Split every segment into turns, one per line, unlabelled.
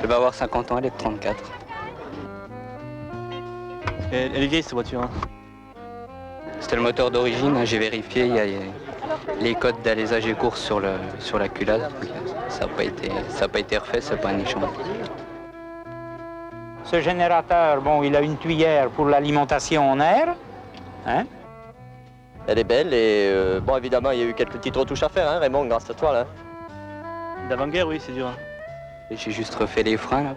va avoir 50 ans, elle est de 34.
Elle est vieille cette voiture. Hein.
C'était le moteur d'origine, hein, j'ai vérifié, il y a les codes d'alésage et course sur la culade. Ça n'a pas été refait, c'est pas un échange.
Ce générateur, bon, il a une tuyère pour l'alimentation en air. Hein?
Elle est belle et bon, évidemment, il y a eu quelques petites retouches à faire, hein, Raymond, grâce à toi, là.
D'avant-guerre, oui, c'est dur. Hein.
J'ai juste refait les freins, là.
De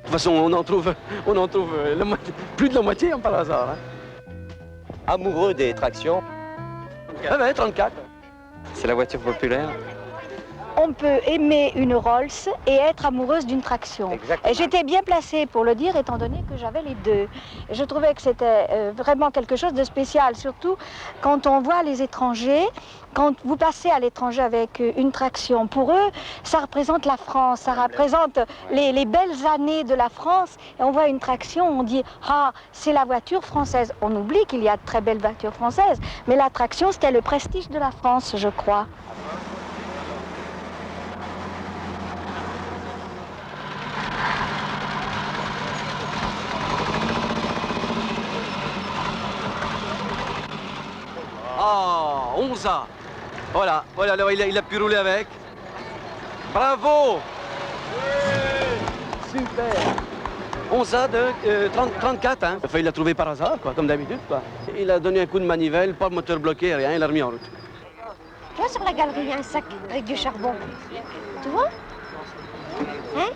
toute façon, on en trouve plus de la moitié par hasard. Hein.
Amoureux des tractions.
Ah ben, 34.
C'est la voiture populaire.
On peut aimer une Rolls et être amoureuse d'une traction.
Exactement.
Et j'étais bien placée pour le dire, étant donné que j'avais les deux. Et je trouvais que c'était vraiment quelque chose de spécial, surtout quand on voit les étrangers, quand vous passez à l'étranger avec une traction. Pour eux, ça représente la France, ça représente les belles années de la France. Et on voit une traction, on dit « Ah, c'est la voiture française ». On oublie qu'il y a de très belles voitures françaises, mais la traction, c'était le prestige de la France, je crois.
Ah, 11 ans. Voilà, alors il a pu rouler avec. Bravo. Super. 11 ans de 34, hein. Enfin, il l'a trouvé par hasard, quoi, comme d'habitude, quoi. Il a donné un coup de manivelle, pas de moteur bloqué, rien, il l'a remis en route.
Tu vois, sur la galerie, il y a un sac avec du charbon. Tu vois? Hein?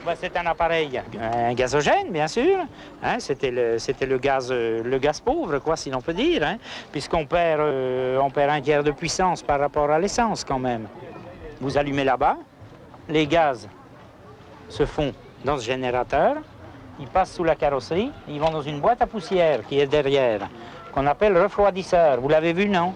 Ben, c'est un appareil, un gazogène, bien sûr. Hein, c'était le gaz pauvre, quoi, si l'on peut dire, hein, puisqu'on perd un tiers de puissance par rapport à l'essence, quand même. Vous allumez là-bas, les gaz se font dans ce générateur, ils passent sous la carrosserie, ils vont dans une boîte à poussière qui est derrière, qu'on appelle refroidisseur. Vous l'avez vu, non?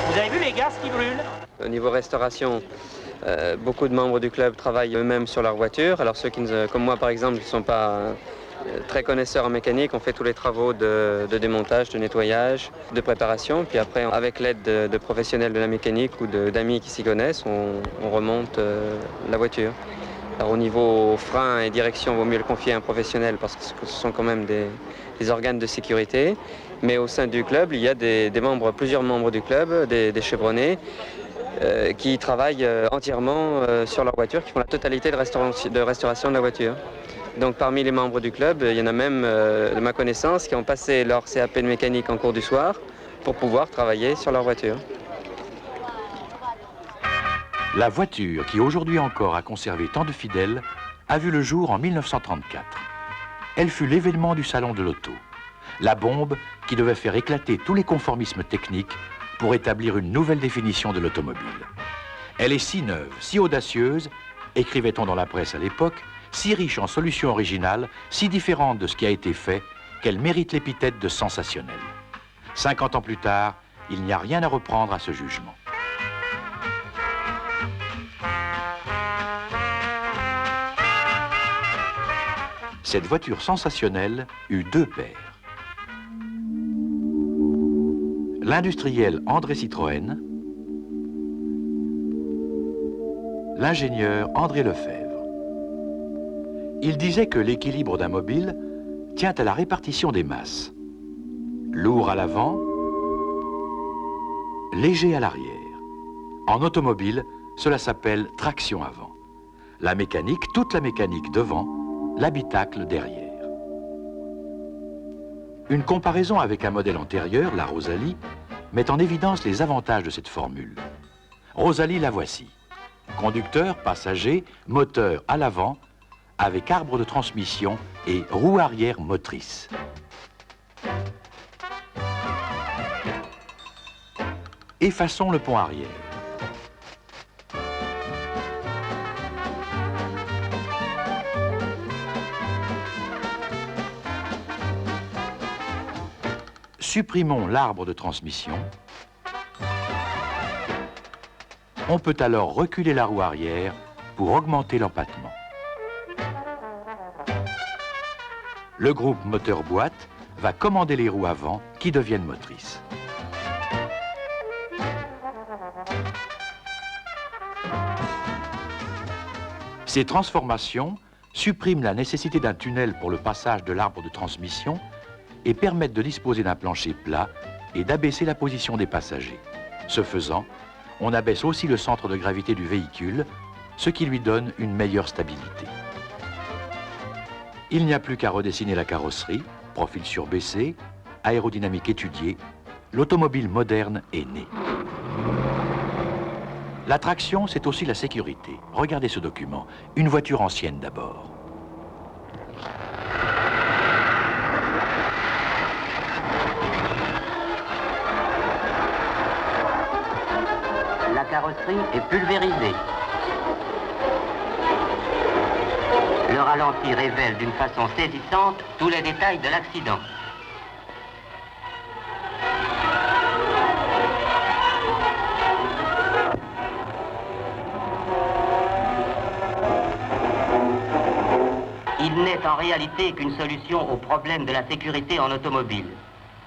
Vous avez vu les gaz qui brûlent?
Au niveau restauration, beaucoup de membres du club travaillent eux-mêmes sur leur voiture. Alors ceux qui, comme moi par exemple, qui ne sont pas très connaisseurs en mécanique, on fait tous les travaux de démontage, de nettoyage, de préparation. Puis après, avec l'aide de professionnels de la mécanique ou d'amis qui s'y connaissent, on remonte la voiture. Alors au niveau frein et direction, il vaut mieux le confier à un professionnel parce que ce sont quand même des organes de sécurité. Mais au sein du club, il y a plusieurs membres du club, des chevronnés, qui travaillent entièrement sur leur voiture, qui font la totalité de restauration de la voiture. Donc parmi les membres du club, il y en a même, de ma connaissance, qui ont passé leur CAP de mécanique en cours du soir pour pouvoir travailler sur leur voiture.
La voiture, qui aujourd'hui encore a conservé tant de fidèles, a vu le jour en 1934. Elle fut l'événement du salon de l'auto. La bombe qui devait faire éclater tous les conformismes techniques pour établir une nouvelle définition de l'automobile. Elle est si neuve, si audacieuse, écrivait-on dans la presse à l'époque, si riche en solutions originales, si différente de ce qui a été fait, qu'elle mérite l'épithète de sensationnelle. 50 ans plus tard, il n'y a rien à reprendre à ce jugement. Cette voiture sensationnelle eut deux pères. L'industriel André Citroën, l'ingénieur André Lefebvre. Il disait que l'équilibre d'un mobile tient à la répartition des masses. Lourd à l'avant, léger à l'arrière. En automobile, cela s'appelle traction avant. La mécanique, toute la mécanique devant, l'habitacle derrière. Une comparaison avec un modèle antérieur, la Rosalie, met en évidence les avantages de cette formule. Rosalie, la voici. Conducteur, passager, moteur à l'avant, avec arbre de transmission et roue arrière motrice. Effaçons le pont arrière. Supprimons l'arbre de transmission. On peut alors reculer la roue arrière pour augmenter l'empattement. Le groupe moteur-boîte va commander les roues avant qui deviennent motrices. Ces transformations suppriment la nécessité d'un tunnel pour le passage de l'arbre de transmission et permettent de disposer d'un plancher plat et d'abaisser la position des passagers. Ce faisant, on abaisse aussi le centre de gravité du véhicule, ce qui lui donne une meilleure stabilité. Il n'y a plus qu'à redessiner la carrosserie, profil surbaissé, aérodynamique étudiée, l'automobile moderne est née. La traction, c'est aussi la sécurité. Regardez ce document. Une voiture ancienne d'abord.
La carrosserie est pulvérisée. Le ralenti révèle d'une façon saisissante tous les détails de l'accident. Il n'est en réalité qu'une solution au problème de la sécurité en automobile.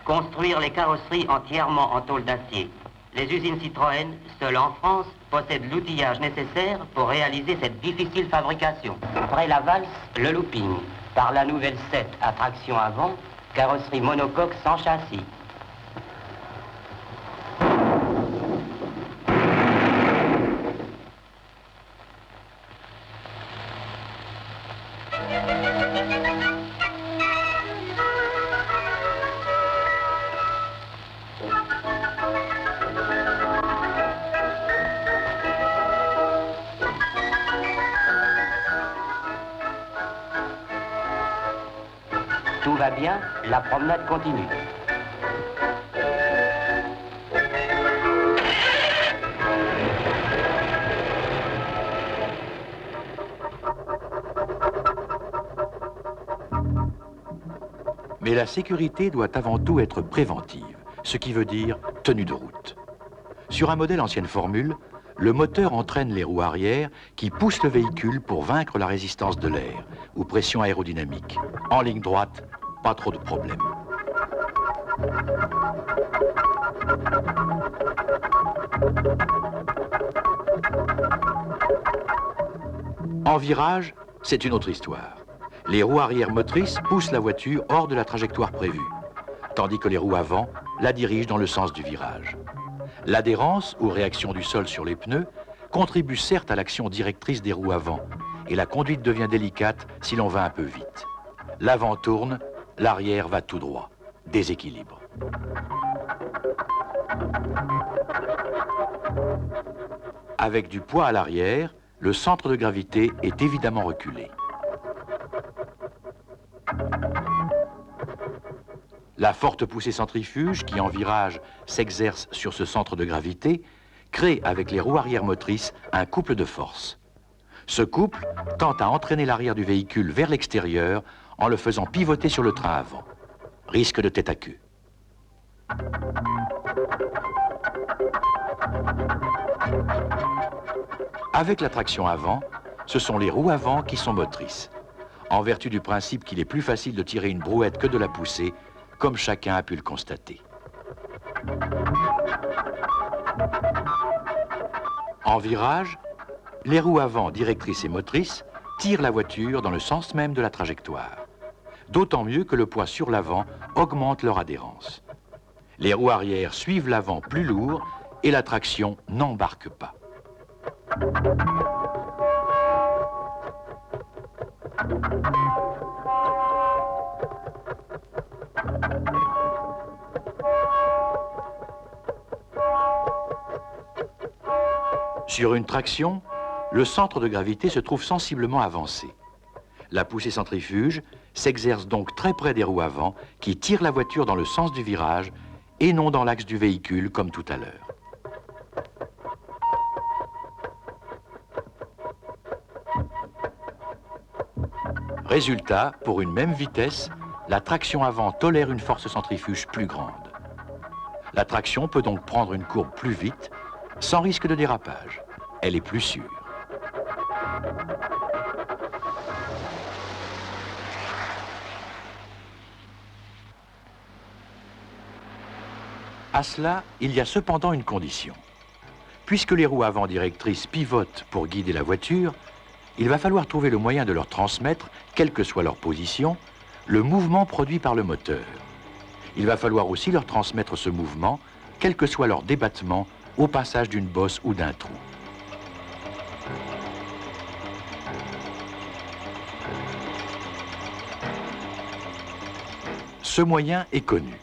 Construire les carrosseries entièrement en tôle d'acier. Les usines Citroën, seules en France, possèdent l'outillage nécessaire pour réaliser cette difficile fabrication. Après la valse, le looping. Par la nouvelle 7 à traction avant, carrosserie monocoque sans châssis. Tout va bien, la promenade continue.
Mais la sécurité doit avant tout être préventive, ce qui veut dire tenue de route. Sur un modèle ancienne formule, le moteur entraîne les roues arrière qui poussent le véhicule pour vaincre la résistance de l'air ou pression aérodynamique. En ligne droite, pas trop de problèmes. En virage, c'est une autre histoire. Les roues arrière motrices poussent la voiture hors de la trajectoire prévue, tandis que les roues avant la dirigent dans le sens du virage. L'adhérence ou réaction du sol sur les pneus contribue certes à l'action directrice des roues avant, et la conduite devient délicate si l'on va un peu vite. L'avant tourne, l'arrière va tout droit. Déséquilibre. Avec du poids à l'arrière, le centre de gravité est évidemment reculé. La forte poussée centrifuge qui, en virage, s'exerce sur ce centre de gravité, crée avec les roues arrière motrices un couple de force. Ce couple tend à entraîner l'arrière du véhicule vers l'extérieur en le faisant pivoter sur le train avant. Risque de tête à queue. Avec la traction avant, ce sont les roues avant qui sont motrices, en vertu du principe qu'il est plus facile de tirer une brouette que de la pousser, comme chacun a pu le constater. En virage, les roues avant directrices et motrices tirent la voiture dans le sens même de la trajectoire. D'autant mieux que le poids sur l'avant augmente leur adhérence. Les roues arrière suivent l'avant plus lourd et la traction n'embarque pas. Sur une traction, le centre de gravité se trouve sensiblement avancé. La poussée centrifuge s'exerce donc très près des roues avant qui tirent la voiture dans le sens du virage et non dans l'axe du véhicule comme tout à l'heure. Résultat, pour une même vitesse, la traction avant tolère une force centrifuge plus grande. La traction peut donc prendre une courbe plus vite, sans risque de dérapage. Elle est plus sûre. À cela, il y a cependant une condition. Puisque les roues avant directrices pivotent pour guider la voiture, il va falloir trouver le moyen de leur transmettre, quelle que soit leur position, le mouvement produit par le moteur. Il va falloir aussi leur transmettre ce mouvement, quel que soit leur débattement, au passage d'une bosse ou d'un trou. Ce moyen est connu.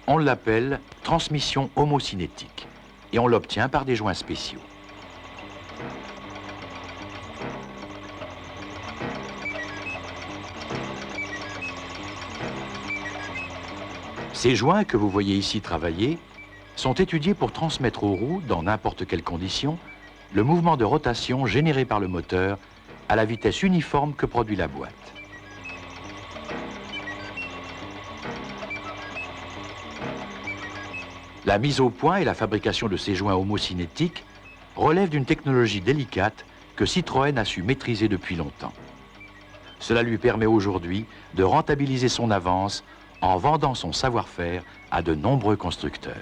On l'appelle transmission homocinétique et on l'obtient par des joints spéciaux. Ces joints que vous voyez ici travailler sont étudiés pour transmettre aux roues, dans n'importe quelle condition, le mouvement de rotation généré par le moteur à la vitesse uniforme que produit la boîte. La mise au point et la fabrication de ces joints homocinétiques relèvent d'une technologie délicate que Citroën a su maîtriser depuis longtemps. Cela lui permet aujourd'hui de rentabiliser son avance en vendant son savoir-faire à de nombreux constructeurs.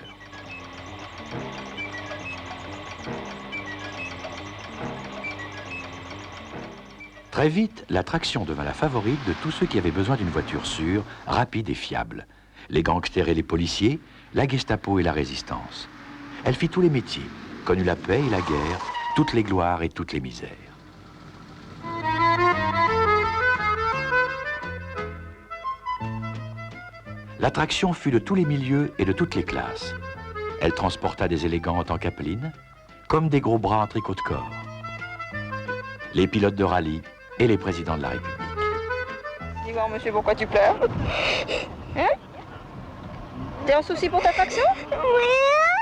Très vite, la traction devint la favorite de tous ceux qui avaient besoin d'une voiture sûre, rapide et fiable. Les gangsters et les policiers, la Gestapo et la Résistance. Elle fit tous les métiers, connut la paix et la guerre, toutes les gloires et toutes les misères. La traction fut de tous les milieux et de toutes les classes. Elle transporta des élégantes en capeline, comme des gros bras en tricot de corps. Les pilotes de rallye et les présidents de la République.
Dis-moi, monsieur, pourquoi tu pleures? Hein? T'es en souci pour ta traction? Oui.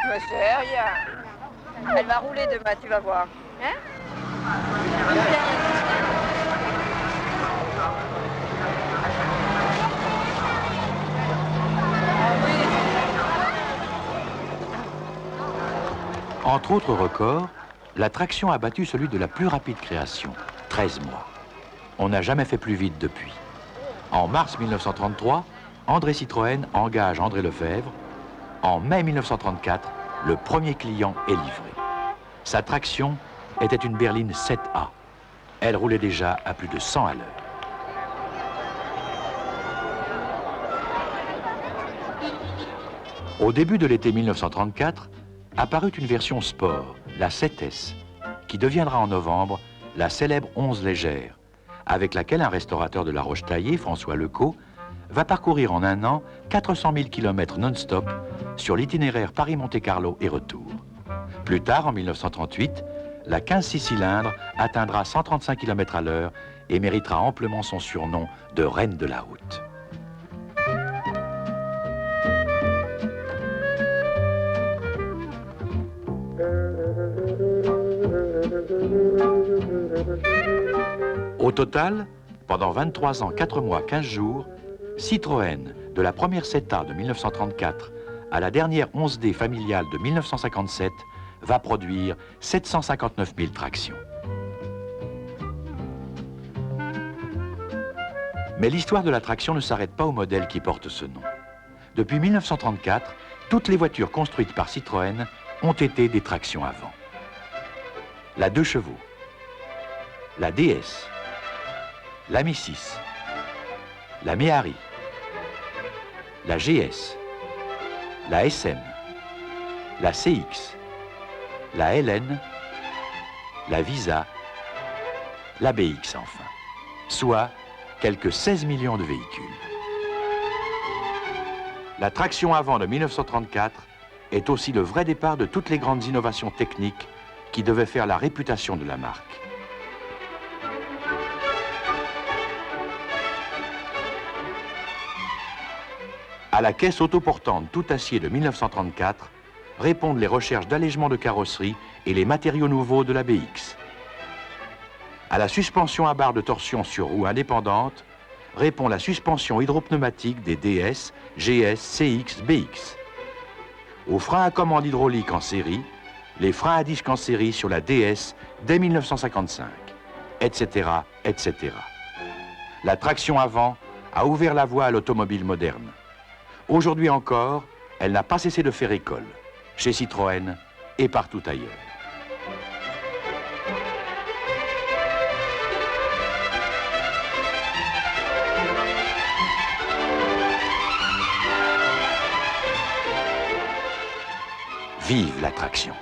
Mais c'est rien. Elle va rouler demain, tu vas voir. Hein?
Entre autres records, la traction a battu celui de la plus rapide création, 13 mois. On n'a jamais fait plus vite depuis. En mars 1933, André Citroën engage André Lefebvre. En mai 1934, le premier client est livré. Sa traction était une berline 7A. Elle roulait déjà à plus de 100 à l'heure. Au début de l'été 1934, apparut une version sport, la 7S, qui deviendra en novembre la célèbre 11 légère, avec laquelle un restaurateur de La Roche-Taillée, François Lecaux, va parcourir en un an 400 000 km non-stop sur l'itinéraire Paris-Monte-Carlo et retour. Plus tard, en 1938, la 15-6 cylindres atteindra 135 km à l'heure et méritera amplement son surnom de reine de la route. Au total, pendant 23 ans, 4 mois, 15 jours, Citroën, de la première 7A de 1934 à la dernière 11D familiale de 1957, va produire 759 000 tractions. Mais l'histoire de la traction ne s'arrête pas au modèle qui porte ce nom. Depuis 1934, toutes les voitures construites par Citroën ont été des tractions avant. La 2 chevaux, la DS, la Mi 6, la Méhari, la GS, la SM, la CX, la LN, la Visa, la BX enfin, soit quelques 16 millions de véhicules. La traction avant de 1934 est aussi le vrai départ de toutes les grandes innovations techniques qui devaient faire la réputation de la marque. À la caisse autoportante tout acier de 1934 répondent les recherches d'allègement de carrosserie et les matériaux nouveaux de la BX. À la suspension à barre de torsion sur roue indépendante répond la suspension hydropneumatique des DS, GS, CX, BX. Aux freins à commande hydraulique en série, les freins à disque en série sur la DS dès 1955, etc., etc. La traction avant a ouvert la voie à l'automobile moderne. Aujourd'hui encore, Elle n'a pas cessé de faire école, chez Citroën et partout ailleurs. Vive l'attraction!